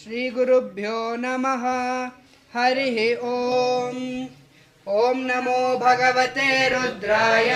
श्रीगुरुभ्यो नमः। हरिः ओम। ओम नमो भगवते रुद्राय।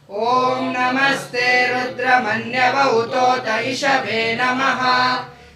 ओम नमस्ते रुद्रमन्यवहुतोत इषवे नमः।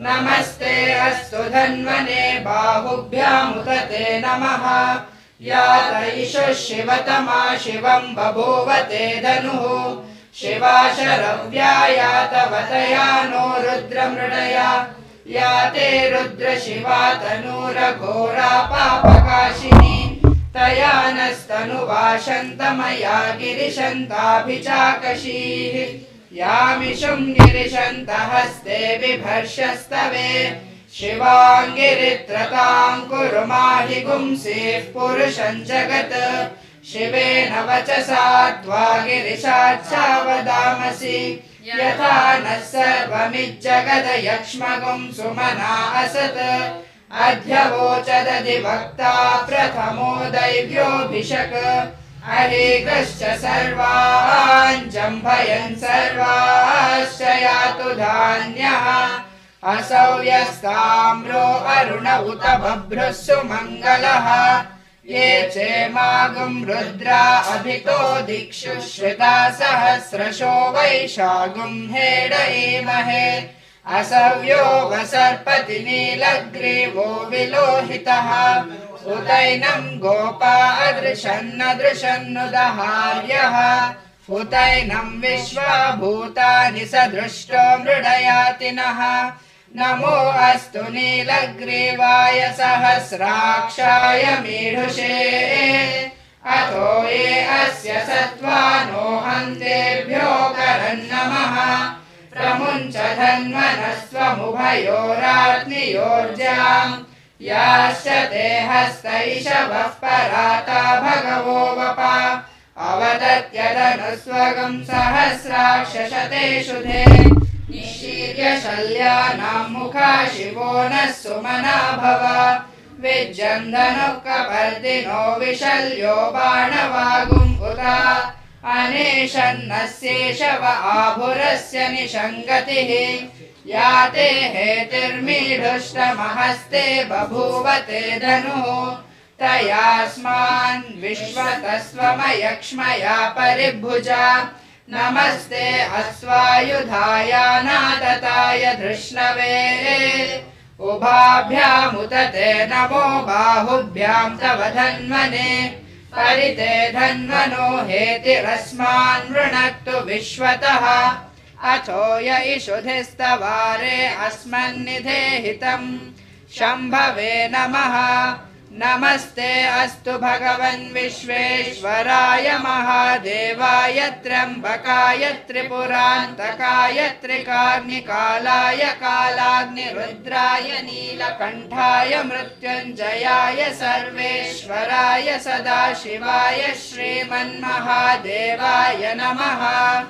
नमस्ते अस्तु धन्वने बाहुभ्यामुदते नमः। यात ईशुः शिवतमा शिवं बभूवते धनुः। शिवा शरव्या यातवतया नो रुद्रमृडया। या ते रुद्रशिवा तनूरघोरा पापकाशिनी। तया नस्तनुवाशन्तमया गिरिशन्ताभिचाकशीः। यामिषुं गिरिशन्त हस्ते बिभर्षस्तवे। शिवाङ्गिरित्रतां कुरु माहि गुंसीः पुरुषं जगत्। शिवेन वचसा त्वा गिरिशाच्छा वदामसि। यथा नः सर्वमिज्जगदयक्ष्मगुं सुमना असत्। अध्यवोचदधिवक्ता प्रथमो दैव्योऽभिषक्। अहेगश्च सर्वान् जम्भयन् सर्वाश्च यातु धान्यः। असौ यस्ताम्रो अरुण उत बभ्रुः सुमङ्गलः। ये चेमागुं रुद्रा अभितो दिक्षु श्रिता सहस्रशो वैशागुं हेडयेमहे। असव्यो वसर्पति नीलग्रीवो विलोहितः। उतैनं गोपा अदृशन्नदृशन्नुदहार्यः। उतैनं विश्वा भूतानि सदृष्टो मृडयातिनः। नमो अस्तु नीलग्रीवाय सहस्राक्षाय मीढुषे। अथो ये अस्य सत्त्वानो हन्तेभ्यो करन्नमः। प्रमुञ्च धन्वनस्त्वमुभयोरात्नियोर्जाम्। याश्च ते हस्तैषवः पराता भगवो वपा। अवदत्यदनुस्वगं सहस्राक्षशतेषु धे। निशीर्य शल्यानां मुखा शिवो नः सुमना भव। विज्जन्धनुः कपर्दिनो विशल्यो बाणवागुम् उता। अनेशन्नस्येषव आभुरस्य निषङ्गतिः। या ते हेतिर्मीढुष्टमहस्ते बभूवते धनुः। तयास्मान् विश्वतस्त्वमयक्ष्मया परिभुजा। नमस्ते अश्वायुधायानादताय धृष्णवे। उभाभ्यामुदते नमो बाहुभ्यां तव धन्वने। परिते धन्वनो हेतिरस्मान् वृणक्तु विश्वतः। अथो य इषुधिस्तवारे अस्मन्निधेहितं। शम्भवे नमः। नमस्ते अस्तु भगवन् विश्वेश्वराय महादेवाय त्र्यम्बकाय त्रिपुरान्तकाय त्रिकाग्निकालाय कालाग्निरुद्राय नीलकण्ठाय मृत्युञ्जयाय सर्वेश्वराय सदाशिवाय श्रीमन्महादेवाय नमः।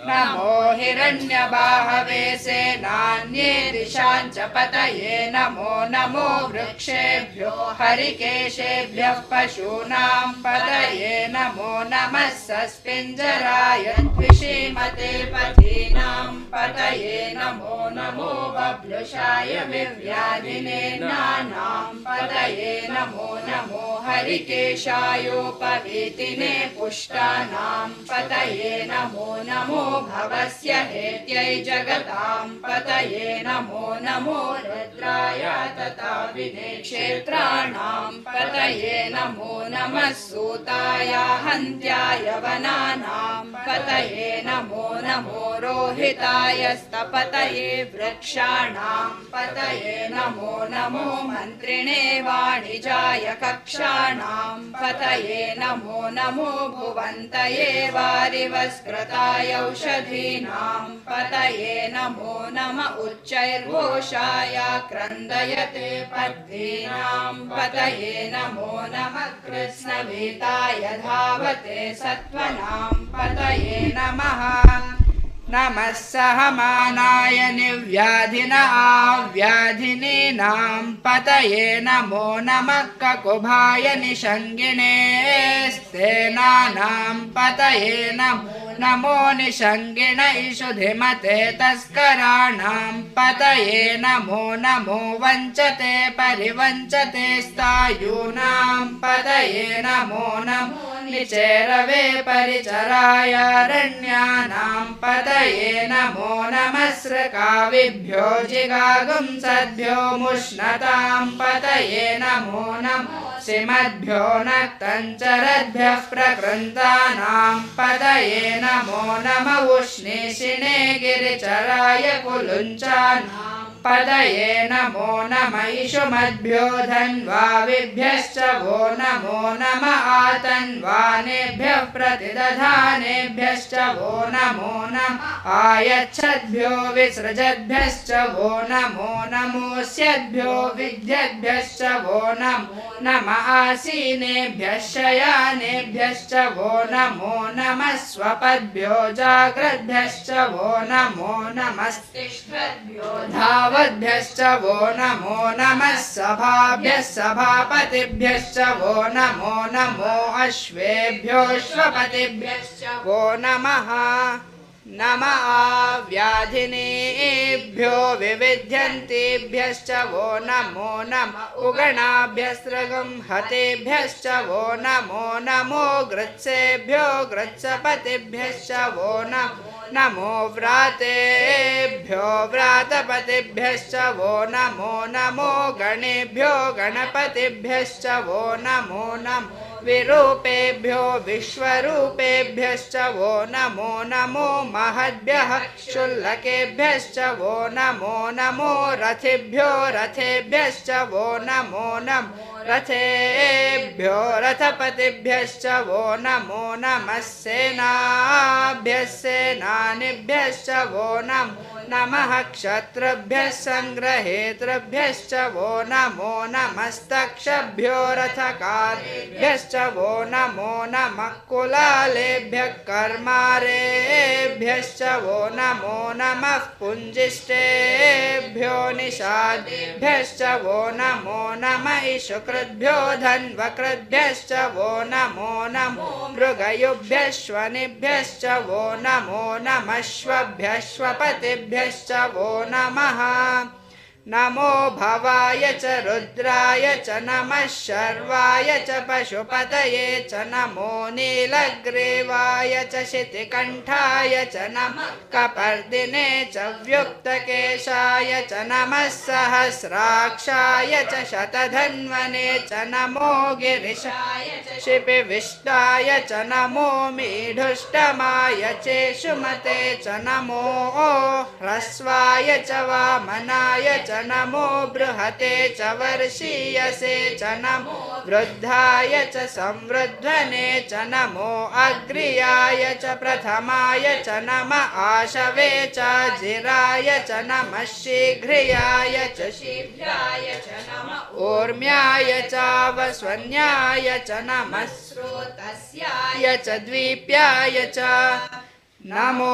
नमो हिरण्यबाहवे सेनान्ये दिशाञ्च पतये। नमो नमो वृक्षेभ्यो हरिकेशेभ्यः पशूनां पतये। नमो नमः सस्पिञ्जराय द्विषीमते पथीनां पतये। नमो नमो बभ्रुषाय विव्याधिने नानां पतये। नमो नमो हरिकेशायोपवीतिने पुष्टानां पतये। नमो नमो भवस्य हेत्यै जगतां पतये। नमो नमो रुद्राय तथा विनेक्षेत्राणां पतये। नमो नमः सूताय हन्त्याय वनानां पतये। नमो नमो रोहिताय स्तपतये वृक्षाणां पतये। नमो नमो मन्त्रिणे वाणिजाय कक्षाणां पतये। नमो नमो भुवन्तये वारिवस्कृताय औषधीनां पतये। नमो नम उच्चैर्घोषाय क्रन्दयते पद्मीनां पतये। नमो नमः कृत्स्नभीताय धावते सत्त्वनां पतये नमः। नमः सहमानाय निव्याधिन आव्याधिनीनां पतये। नमो नमः ककुभाय निषङ्गिणे स्तेनानां पतये। नमो नमो निषङ्गिण इषुधिमते तस्कराणां पतये नमो नमो वञ्चते परिवञ्चते स्थायूनां पतये नमो नमो निचेरवे परिचरायारण्यानां पतये नमो नमस्रकाविभ्यो जिगागुंसद्भ्यो मुष्णतां पतये नमो नमो सिमद्भ्यो नक्तञ्चरद्भ्यः प्रकृन्तानां पतये नमो नम उष्णीषिणे गिरिचराय कुलुञ्चानां पतये नमो नम इषुमद्भ्यो धन्वाविभ्यश्च वो नमो नम आतन्वानेभ्यः प्रतिदधानेभ्यश्च वो नमो नम आयच्छद्भ्यो विसृजद्भ्यश्च वो नमो नमोऽस्यद्भ्यो विद्यद्भ्यश्च वो नमो नम आसीनेभ्यः शयानेभ्यश्च वो नमो नमः स्वपद्भ्यो जाग्रद्भ्यश्च वो नमो नमस्तिष्ठद्भ्यो धावद्भ्यश्च वो नमो नमः सभाभ्यः सभापतिभ्यश्च वो नमो नमो अश्वेभ्योऽश्वपतिभ्यश्च वो नमः नम आव्याधिनेभ्यो विविध्यन्तेभ्यश्च वो नमो नम उगणाभ्यस्त्रगं हतेभ्यश्च वो नमो नमो गृत्सेभ्यो गृत्सपतिभ्यश्च वो नमो व्रातेभ्यो व्रातपतिभ्यश्च वो नमो नमो गणेभ्यो गणपतिभ्यश्च वो नमो नमो विरूपेभ्यो विश्वरूपेभ्यश्च वो नमो नमो महद्भ्यः क्षुल्लकेभ्यश्च वो नमो नमो रथिभ्यो रथेभ्यश्च वो नमो नमो रथेभ्यो रथपतिभ्यश्च वो नमो नमः सेनाभ्यः सेनानिभ्यश्च वो नमो नमः क्षत्रभ्यः संग्रहेतृभ्यश्च वो नमो नमस्तक्षभ्यो रथकारेभ्यश्च वो नमो नमः कुलालेभ्यः कर्मारेभ्यश्च वो नमो नमः पुञ्जिष्टेभ्यो निषादेभ्यश्च वो नमो नमः इषुकृद्भ्यो धन्वकृद्भ्यश्च वो नमो नमो मृगयुभ्यश्वनिभ्यश्च वो नमो नमश्वभ्यश्वपतिभ्यश्च वो नमः नमो भवाय च रुद्राय च नमः शर्वाय च पशुपतये च नमो नीलग्रीवाय च शितिकण्ठाय च नमः कपर्दिने च व्युक्तकेशाय च नमः सहस्राक्षाय च शतधन्वने च नमो गिरिशाय च शिपिविष्टाय च नमो मीढुष्टमाय चेषुमते च नमो ह्रस्वाय च वामनाय च नमो बृहते च वर्षीयसे च नमो वृद्धाय च संवृध्वने च नमो अग्र्याय च प्रथमाय च नमः आशवे च जिराय च नमः शीघ्रियाय च शीघ्राय च नमः ऊर्म्याय च वस्वन्याय च नमः स्रोतस्याय च द्वीप्याय च नमो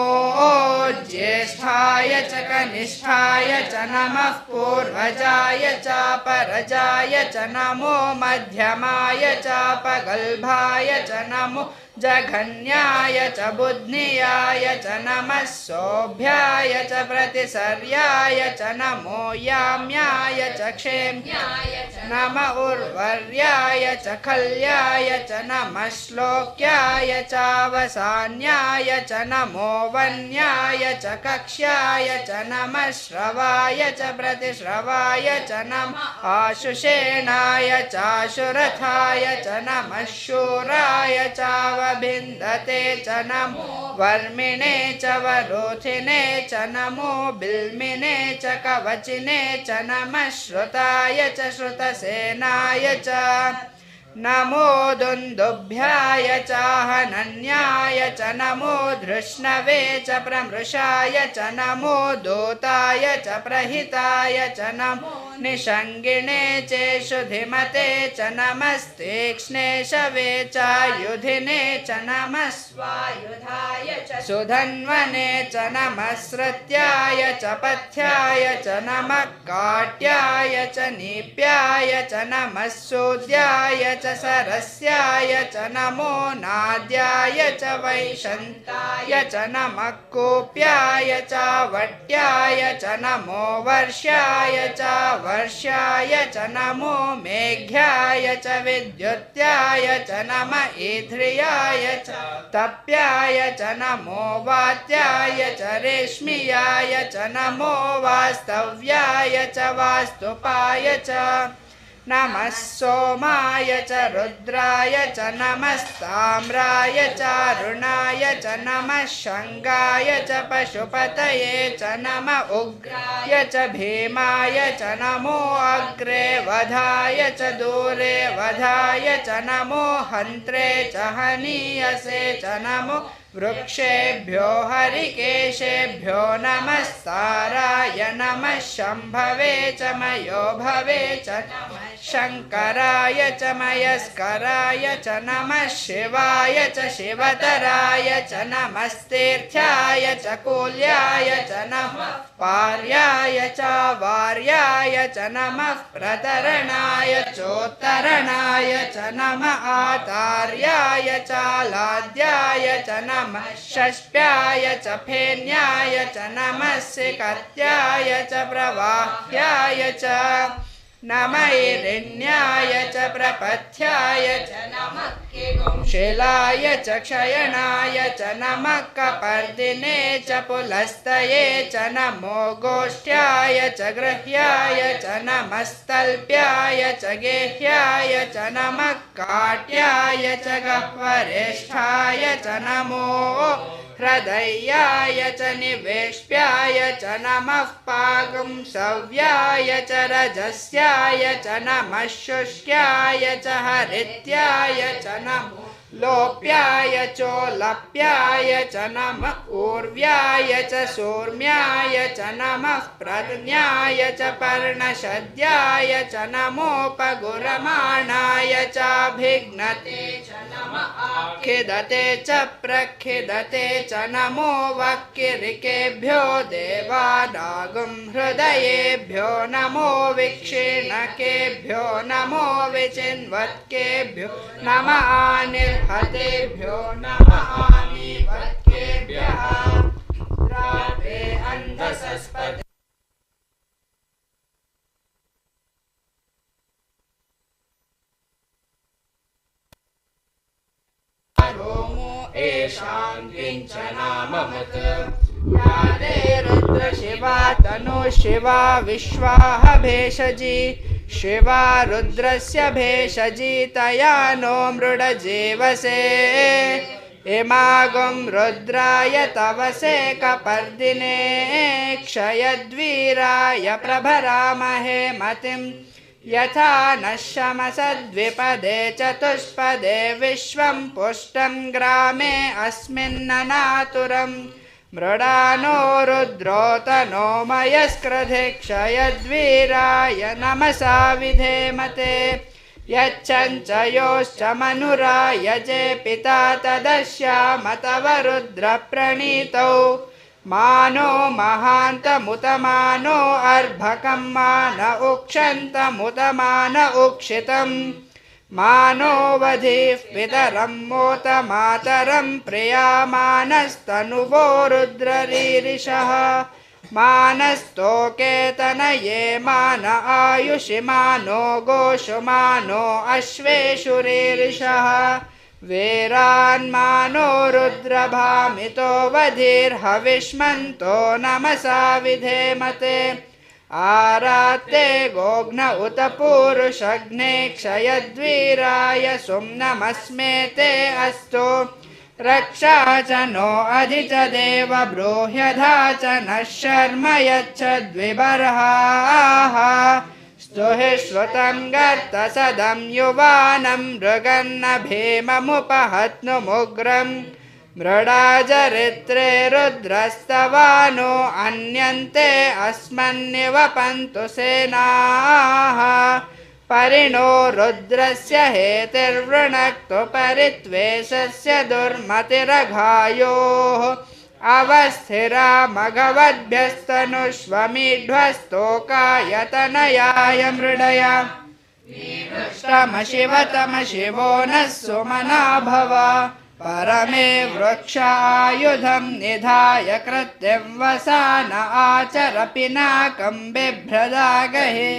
ज्येष्ठाय च कनिष्ठाय च नमः पूर्वजाय च परजाय च नमो मध्यमाय च पगल्भाय च नमो जघन्याय च बुध्नियाय च नमः सौभ्याय च प्रतिसर्याय च नमो याम्याय च क्षेम्याय च नमः उर्वर्याय च खल्याय च नमः श्लोक्याय च वसान्याय च नमो वन्याय च कक्ष्याय च नमः श्रवाय च प्रतिश्रवाय च नमः आशुषेणाय चाशुरथाय च नमः शूराय च भिन्दते च नमो वर्मिणे च वरोथिने च नमो बिल्मिने च कवचिने च नमः श्रुताय च श्रुतसेनाय च नमो दुन्दुभ्याय च हनन्याय च नमो धृष्णवे च प्रमृषाय च नमो दूताय च प्रहिताय च नमो निषङ्गिणे चेषुधिमते च नमस्तीक्ष्णे शवे च युधिने च नमः स्वायुधाय च सुधन्वने च नमः श्रुत्याय च पथ्याय च नमः काट्याय च नीप्याय च नमः सूद्याय च च सरस्याय च नमो नाद्याय च वैशन्ताय च नमः कोप्याय च वट्याय च नमो वर्ष्याय च वर्ष्याय च नमो मेघ्याय च विद्युत्याय च नम ईध्रियाय च तप्याय च नमो वात्याय च रेश्मियाय च नमो वास्तव्याय च वास्तुपाय च नमः सोमाय च रुद्राय च नमस्ताम्राय च अरुणाय च नमः शङ्गाय च पशुपतये च नम उग्राय च भीमाय च नमो अग्रे वधाय च दूरे वधाय च नमो हन्त्रे च हनीयसे च नमो वृक्षेभ्यो हरिकेशेभ्यो नमस्ताराय नमः शम्भवे च मयो भवे च शङ्कराय च मयस्कराय च नमः शिवाय च शिवतराय च नमस्तीर्थ्याय च कूल्याय च नमः पार्याय च वार्याय च नमः प्रतरणाय चोत्तरणाय च नमः आतार्याय च लाद्याय च नमः षष्ट्याय च फेन्याय च नमः सिकत्याय च प्रवाह्याय च नमः ईरिण्याय च प्रपथ्याय च नमः शिलाय च क्षयणाय च नमः कपर्दिने च पुलस्तये च नमो गोष्ठ्याय च गृह्याय च नमस्तल्प्याय च गेह्याय च नमः काट्याय च गह्वरेष्ठाय च नमो हृदयाय च निवेश्याय च नमः पागुंसव्याय च रजस्याय च नमः शुष्याय च हरित्याय च नमो लोप्याय चोलप्याय च नमः ऊर्व्याय च सूर्म्याय च नमः प्रज्ञाय च पर्णशद्याय च नमोपगुरमाणाय चाभिघ्नते च नमः आखिदते च प्रखिदते च नमो वक्किरिकेभ्यो देवानागं हृदयेभ्यो नमो विक्षीणकेभ्यो नमो विचिन्वत्केभ्यो नमः आनिर्हतेभ्यो नमः आनिवत्केभ्यः द्रावे अन्धसस्पति एषां किञ्चनाममुत् यादे रुद्र शिवा तनु शिवा विश्वाह भेषजी शिवा रुद्रस्य भेषजी तया नो मृडजीवसे इमागुं रुद्राय तवसे कपर्दिने क्षयद्वीराय प्रभरामहे मतिं यथा नश्यमसद्विपदे चतुष्पदे विश्वं पुष्टं ग्रामे अस्मिन्ननातुरं मृडानो रुद्रोतनो मयस्कृधे क्षयद्वीराय नमसा विधेमते यच्चञ्चयोश्च मनुरायजे पिता तदश्यामतव रुद्रप्रणीतौ मानो महान्तमुतमानो अर्भकं मान उक्षन्तमुतमान उक्षितं मानो वधिः पितरं मोत मातरं प्रियामानस्तनुवो रुद्ररीरिषः मानस्तोकेतनये मान आयुषि मानो गोषु मानो अश्वेषु रीरिषः वीरान्मानो रुद्रभामितो वधिर्हविष्मन्तो नमसा विधेमते आरात्ते गोघ्न उत पूरुषग्ने क्षयद्वीराय सुम्नमस्मेते अस्तु रक्षा च नो अधि च देव ब्रूह्यधा च नः शर्म यच्छद्विबर्हाः स्तुहि श्रुतं गर्तसदं युवानं मृगन्न भीममुपहत्नुमुग्रं मृडाजरित्रे रुद्रस्तवानो अन्यन्ते अस्मन्निवपन्तु सेनाः परिणो रुद्रस्य हेतिर्वृणक्तु परित्वेषस्य दुर्मतिरघायोः अवस्थिरा मघवद्भ्यस्तनुष्वमीढ्वस्तोकायतनयाय मृडया श्रमशिवतमशिवो नः सुमना भव परमे वृक्षायुधं निधाय कृत्यं वसान आचर पिनाकं बिभ्रदागहि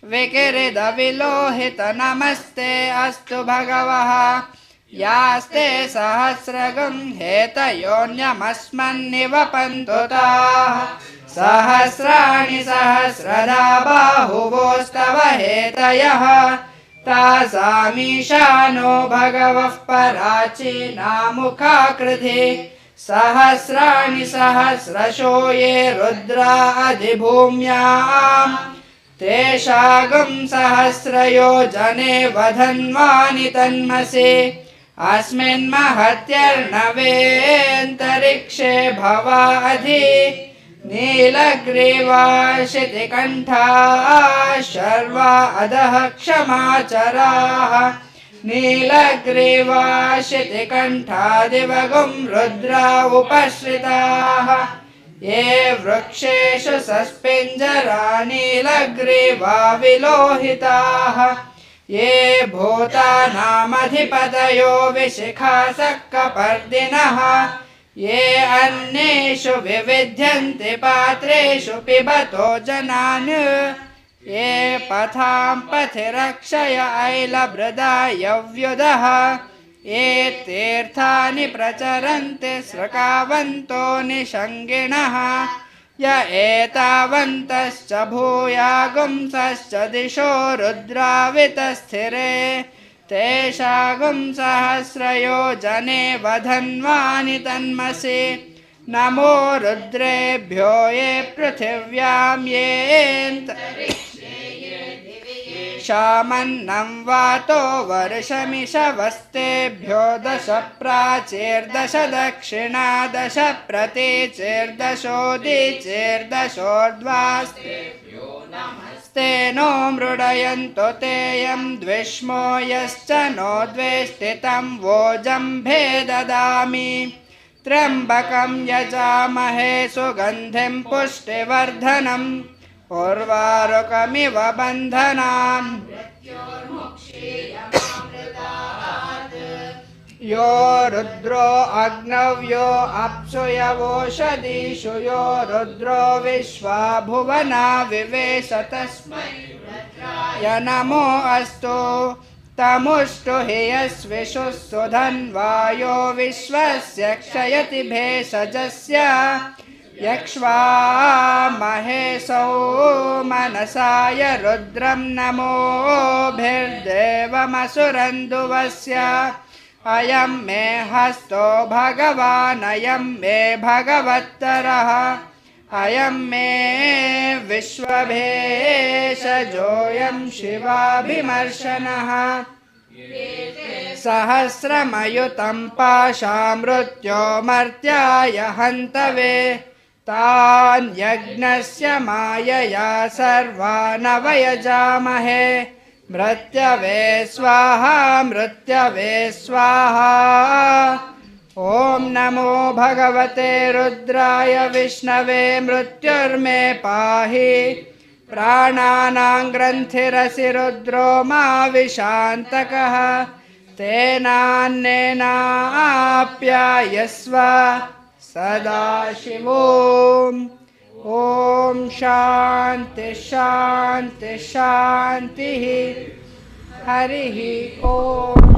विकिरिदविलोहित नमस्ते अस्तु भगवः यास्ते सहस्रगं हेतयोन्यमस्मन्निवपन्तु ताः सहस्राणि सहस्रदा बाहुवोस्तव हेतयः तासामीशानो भगवः पराचीनामुखाकृति सहस्राणि सहस्रशो ये रुद्रा अधिभूम्याम् तेषागं सहस्रयोजने वधन्वानि तन्मसि अस्मिन्महत्यर्णवेऽन्तरिक्षे भवाधि नीलग्रीवाशितिकण्ठाः शर्वा अधः क्षमाचराः नीलग्रीवाशितिकण्ठादिवगुं रुद्रा उपश्रिताः ये वृक्षेषु सस्पिञ्जरा नीलग्रीवा विलोहिताः ये भूतानामधिपतयो विशिखासक्कपर्दिनः ये अन्येषु विविध्यन्ति पात्रेषु पिबतो जनान् ये पथां पथिरक्षय ऐलभृदायव्युदः ये तीर्थानि प्रचरन्ति स्रकावन्तो निषङ्गिणः य एतावन्तश्च भूयागुंसश्च दिशो रुद्रावितस्थिरे तेषागुं सहस्रयोजने वधन्वानि तन्मसि नमो रुद्रेभ्यो ये पृथिव्यां शामन्नं वातो वर्षमिषवस्तेभ्यो दश प्राचीर्दश दक्षिणा दश प्रतीचीर्दशोदीचीर्दशोर्ध्वास्तेभ्यो नमस्ते नो मृडयन्तो तेऽयं द्विष्मो यश्च नो द्वेष्टि तं वोजम्भे ददामि त्र्यम्बकं यजामहे सुगन्धिं पुष्टिवर्धनम् उर्वारुकमिव बन्धनान् यो रुद्रो अग्नव्यो अप्सु यवोषधीषु यो रुद्रो विश्वा भुवना विवेश तस्मै रुद्राय नमो अस्तु तमुष्टु हि यस्विषु सुधन्वायो विश्वस्य क्षयति भेषजस्य यक्ष्वामहेशो मनसाय रुद्रं नमोभिर्देवमसुरन्दुवस्य अयं मे हस्तो भगवान् अयं मे भगवत्तरः अयं मे विश्वभेषजोऽयं शिवाभिमर्शनः सहस्रमयुतं पाशामृत्योमर्त्याय हन्तवे तान् यज्ञस्य मायया सर्वानवयजामहे मृत्यवे स्वाहा मृत्यवे स्वाहा ॐ नमो भगवते रुद्राय विष्णवे मृत्युर्मे पाहि प्राणानां ग्रन्थिरसि रुद्रो मा विशान्तकः तेनान्नेनाप्यायस्व सदाशिवो ॐ शान्ति शान्ति शान्तिः हरिः ॐ।